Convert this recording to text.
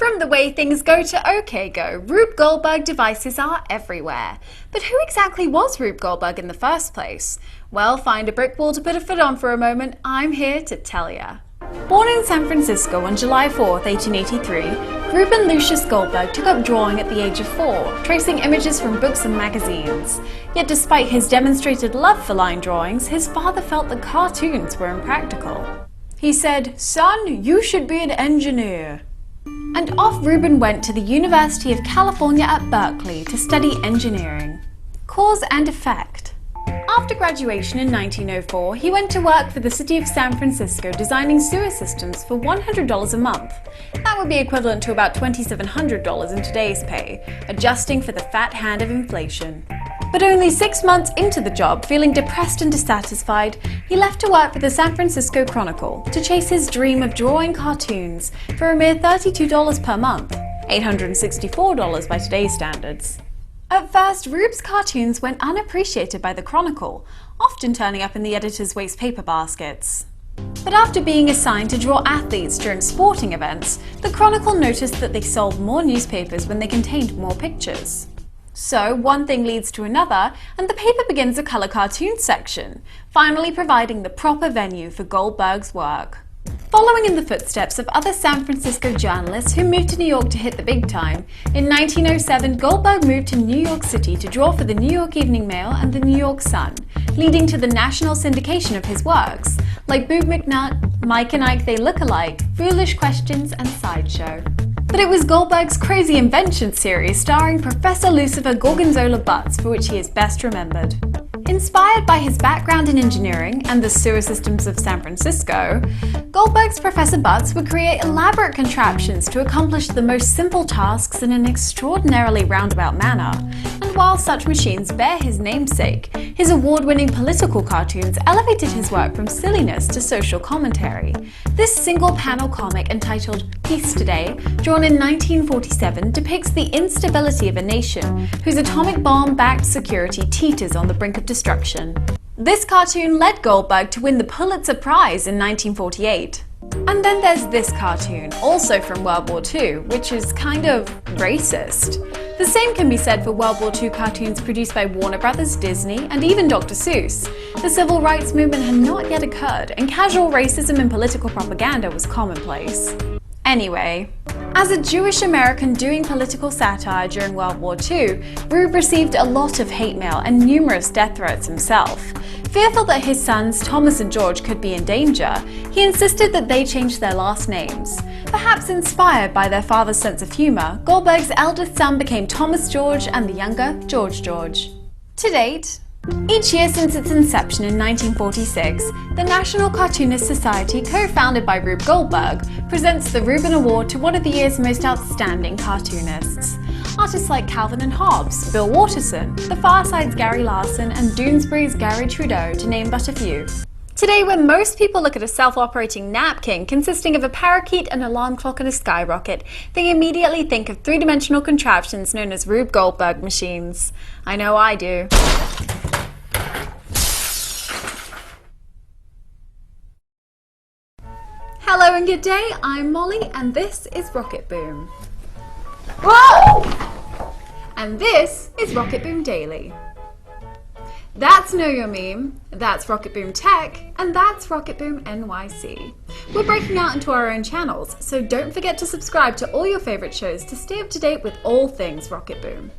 From the way things go to OK Go, Rube Goldberg devices are everywhere. But who exactly was Rube Goldberg in the first place? Well, find a brick wall to put a foot on for a moment, I'm here to tell ya. Born in San Francisco on July 4, 1883, Reuben Lucius Goldberg took up drawing at the age of 4, tracing images from books and magazines. Yet despite his demonstrated love for line drawings, his father felt that cartoons were impractical. He said, "Son, you should be an engineer." And off Reuben went to the University of California at Berkeley to study engineering. Cause and effect. After graduation in 1904, he went to work for the city of San Francisco designing sewer systems for $100 a month. That would be equivalent to about $2,700 in today's pay, adjusting for the fat hand of inflation. But only 6 months into the job, feeling depressed and dissatisfied, he left to work for the San Francisco Chronicle to chase his dream of drawing cartoons for a mere $32 per month, $864 by today's standards. At first, Rube's cartoons went unappreciated by the Chronicle, often turning up in the editor's waste paper baskets. But after being assigned to draw athletes during sporting events, the Chronicle noticed that they sold more newspapers when they contained more pictures. So one thing leads to another, and the paper begins a color cartoon section, finally providing the proper venue for Goldberg's work. Following in the footsteps of other San Francisco journalists who moved to New York to hit the big time, in 1907 Goldberg moved to New York City to draw for the New York Evening Mail and the New York Sun, leading to the national syndication of his works, like Boob McNutt, Mike and Ike They Look Alike, Foolish Questions and Sideshow. But it was Goldberg's Crazy Invention series starring Professor Lucifer Gorgonzola Butts for which he is best remembered. Inspired by his background in engineering and the sewer systems of San Francisco, Goldberg's Professor Butts would create elaborate contraptions to accomplish the most simple tasks in an extraordinarily roundabout manner. And while such machines bear his namesake, his award-winning political cartoons elevated his work from silliness to social commentary. This single-panel comic entitled Peace Today, drawn in 1947, depicts the instability of a nation whose atomic bomb-backed security teeters on the brink of destruction. This cartoon led Goldberg to win the Pulitzer Prize in 1948. And then there's this cartoon, also from World War II, which is kind of racist. The same can be said for World War II cartoons produced by Warner Brothers, Disney, and even Dr. Seuss. The civil rights movement had not yet occurred, and casual racism in political propaganda was commonplace. Anyway, as a Jewish American doing political satire during World War II, Rube received a lot of hate mail and numerous death threats himself. Fearful that his sons Thomas and George could be in danger, he insisted that they change their last names. Perhaps inspired by their father's sense of humor, Goldberg's eldest son became Thomas George and the younger George George. To date, each year since its inception in 1946, the National Cartoonist Society, co-founded by Rube Goldberg, presents the Reuben Award to one of the year's most outstanding cartoonists. Artists like Calvin and Hobbes, Bill Watterson, The Far Side's Gary Larson, and Doonesbury's Gary Trudeau, to name but a few. Today, when most people look at a self-operating napkin consisting of a parakeet, an alarm clock and a skyrocket, they immediately think of three-dimensional contraptions known as Rube Goldberg machines. I know I do. Hello and good day, I'm Molly and this is Rocket Boom. Whoa! And this is Rocket Boom Daily. That's Know Your Meme, that's Rocket Boom Tech, and that's Rocket Boom NYC. We're breaking out into our own channels, so don't forget to subscribe to all your favorite shows to stay up to date with all things Rocket Boom.